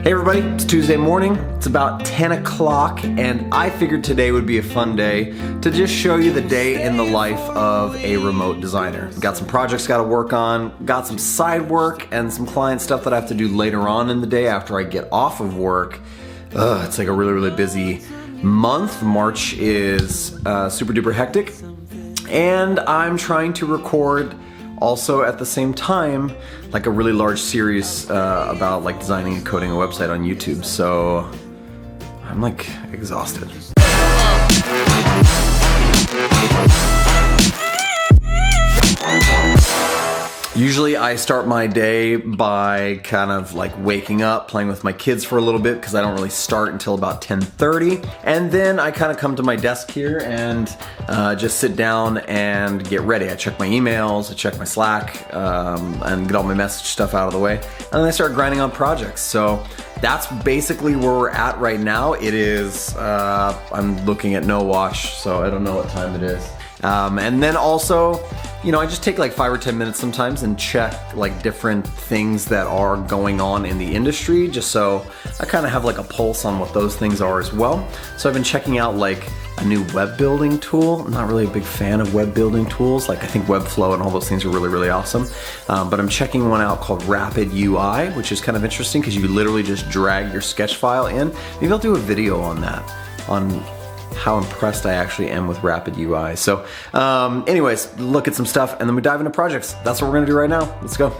Hey everybody, it's Tuesday morning. It's about 10 o'clock and I figured today would be a fun day to just show you the day in the life of a remote designer. Got some projects got to work on, got some side work and some client stuff that I have to do later on in the day after I get off of work. It's like a really busy month. March is super duper hectic and I'm trying to record also at the same time like a really large series about like designing and coding a website on YouTube. So I'm like exhausted. Usually I start my day by kind of like waking up, playing with my kids for a little bit because I don't really start until about 10:30. And then I kind of come to my desk here and just sit down and get ready. I check my emails, I check my Slack, and get all my message stuff out of the way. And then I start grinding on projects. So that's basically where we're at right now. It is, I'm looking at no wash, so I don't know what time it is. And then also, you know, I just take like 5 or 10 minutes sometimes and check like different things that are going on in the industry, just so I kind of have like a pulse on what those things are as well. So I've been checking out like a new web building tool. I'm not really a big fan of web building tools. Like I think Webflow and all those things are really awesome. But I'm checking one out called Rapid UI, which is kind of interesting because you literally just drag your sketch file in. Maybe I'll do a video on that, on how impressed I actually am with Rapid UI. So anyways, look at some stuff and then we dive into projects. That's what we're gonna do right now. Let's go.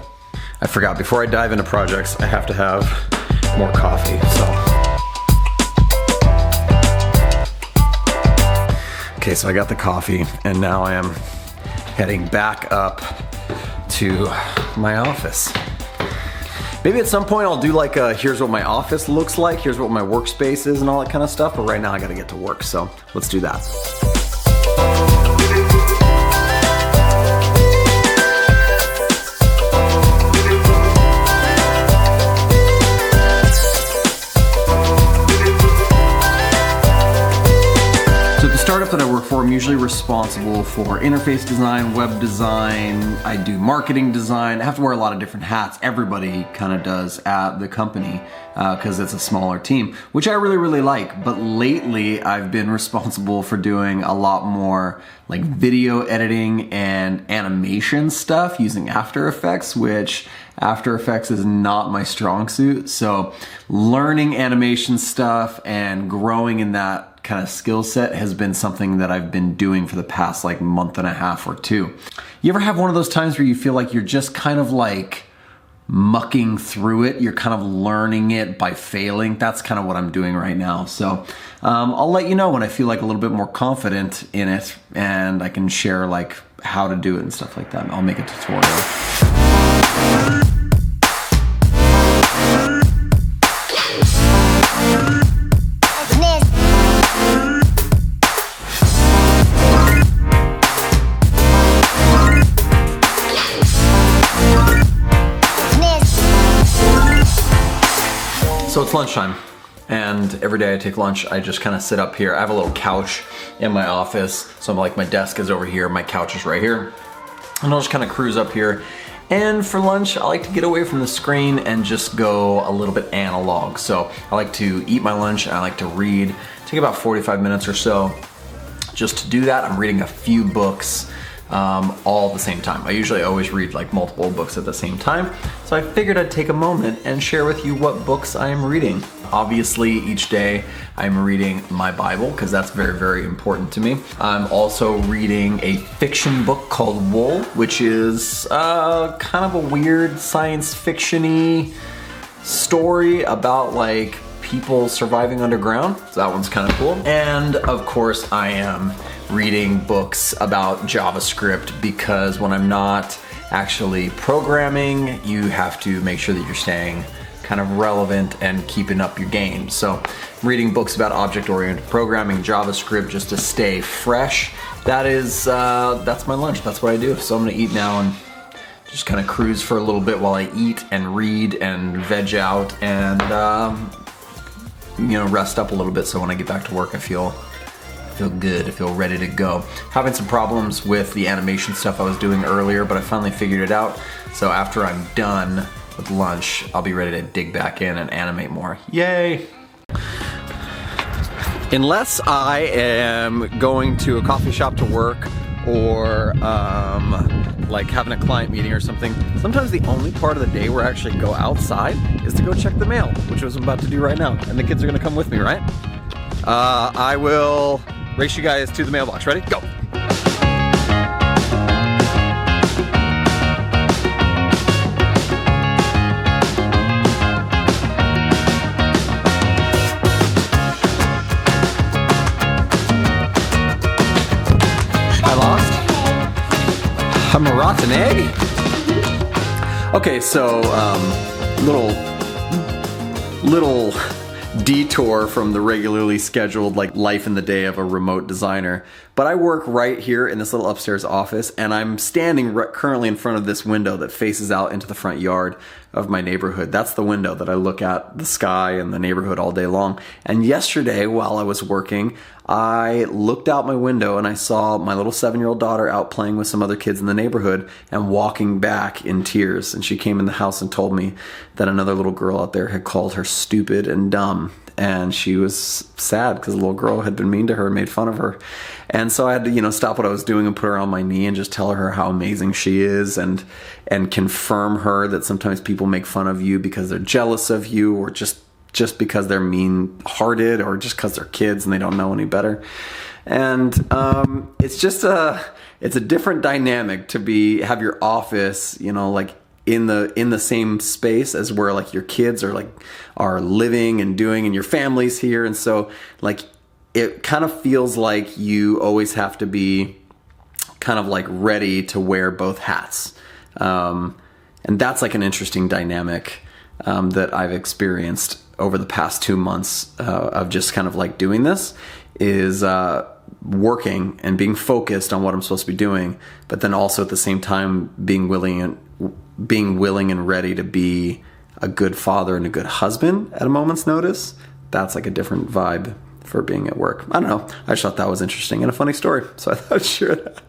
I forgot, before I dive into projects, I have to have more coffee, so. Okay, so I got the coffee and now I am heading back up to my office. Maybe at some point I'll do like a here's what my office looks like, here's what my workspace is and all that kind of stuff, but right now I gotta get to work, so let's do that. Startup that I work for, I'm usually responsible for interface design, web design, I do marketing design. I have to wear a lot of different hats. Everybody kind of does at the company because it's a smaller team, which I really like. But lately I've been responsible for doing a lot more like video editing and animation stuff using After Effects, which After Effects is not my strong suit. So learning animation stuff and growing in that kind of skill set has been something that I've been doing for the past like month and a half or two. You ever have one of those times where you feel like you're just kind of like mucking through it? You're kind of learning it by failing. That's kind of what I'm doing right now. So I'll let you know when I feel like a little bit more confident in it and I can share like how to do it and stuff like that. I'll make a tutorial. So it's lunchtime, and every day I take lunch, I just kind of sit up here. I have a little couch in my office, so I'm like, my desk is over here, my couch is right here, and I'll just kind of cruise up here. And for lunch, I like to get away from the screen and just go a little bit analog. So I like to eat my lunch, I like to read, take about 45 minutes or so. Just to do that, I'm reading a few books all at the same time. I usually always read like multiple books at the same time. So I figured I'd take a moment and share with you what books I am reading. Obviously, each day I'm reading my Bible because that's very important to me. I'm also reading a fiction book called Wool, which is kind of a weird science fiction-y story about like people surviving underground. So that one's kind of cool. And of course I am reading books about JavaScript because when I'm not actually programming, you have to make sure that you're staying kind of relevant and keeping up your game. So reading books about object-oriented programming, JavaScript, just to stay fresh. That's my lunch, that's what I do. So I'm gonna eat now and just kind of cruise for a little bit while I eat and read and veg out and you know, rest up a little bit so when I get back to work I feel good, I feel ready to go. Having some problems with the animation stuff I was doing earlier, but I finally figured it out. So after I'm done with lunch, I'll be ready to dig back in and animate more. Yay! Unless I am going to a coffee shop to work or like having a client meeting or something, sometimes the only part of the day where I actually go outside is to go check the mail, which is what I'm about to do right now. And the kids are gonna come with me, right? I will race you guys to the mailbox. Ready? Go! I'm a rotten egg? Okay, so little detour from the regularly scheduled like life in the day of a remote designer. But I work right here in this little upstairs office, and I'm standing currently in front of this window that faces out into the front yard of my neighborhood. That's the window that I look at the sky and the neighborhood all day long. And yesterday, while I was working, I looked out my window and I saw my little 7-year-old daughter out playing with some other kids in the neighborhood and walking back in tears. And she came in the house and told me that another little girl out there had called her stupid and dumb. And she was sad because the little girl had been mean to her and made fun of her. And so I had to, stop what I was doing and put her on my knee and just tell her how amazing she is and confirm her that sometimes people make fun of you because they're jealous of you or just because they're mean-hearted or just because they're kids and they don't know any better. And it's just it's a different dynamic to have your office, like in the same space as where like your kids are living and doing, and your family's here. And so like it kind of feels like you always have to be kind of like ready to wear both hats. And that's like an interesting dynamic that I've experienced over the past 2 months of just kind of like doing this is working and being focused on what I'm supposed to be doing, but then also at the same time being willing and ready to be a good father and a good husband at a moment's notice. That's like a different vibe for being at work. I don't know. I just thought that was interesting and a funny story, so I thought I'd share that.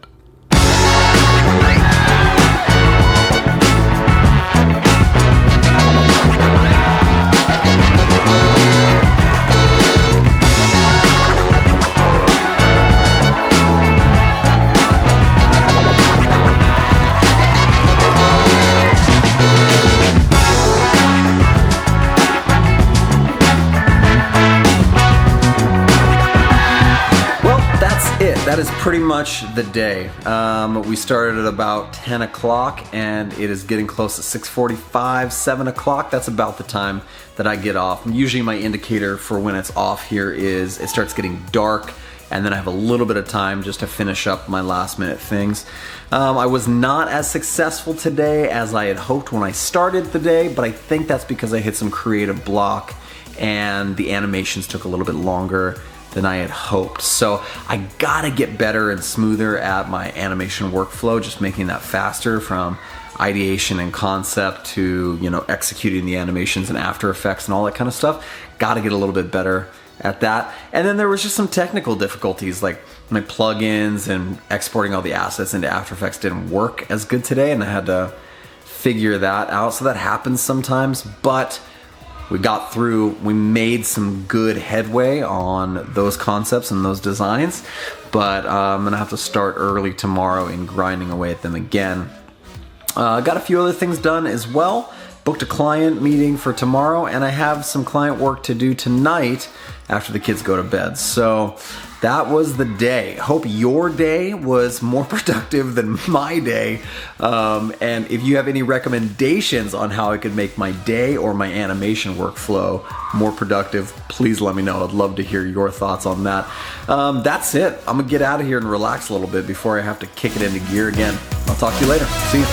That is pretty much the day. We started at about 10 o'clock and it is getting close to 6:45, 7 o'clock. That's about the time that I get off. Usually my indicator for when it's off here is it starts getting dark, and then I have a little bit of time just to finish up my last minute things. I was not as successful today as I had hoped when I started the day, but I think that's because I hit some creative block and the animations took a little bit longer than I had hoped. So I gotta get better and smoother at my animation workflow, just making that faster from ideation and concept to, executing the animations in After Effects and all that kind of stuff. Gotta get a little bit better at that. And then there was just some technical difficulties, like my plugins and exporting all the assets into After Effects didn't work as good today, and I had to figure that out. So that happens sometimes, but we got through, we made some good headway on those concepts and those designs, but I'm gonna have to start early tomorrow in grinding away at them again. Got a few other things done as well. Booked a client meeting for tomorrow, and I have some client work to do tonight after the kids go to bed. So that was the day. Hope your day was more productive than my day. And if you have any recommendations on how I could make my day or my animation workflow more productive, please let me know. I'd love to hear your thoughts on that. That's it. I'm gonna get out of here and relax a little bit before I have to kick it into gear again. I'll talk to you later. See you.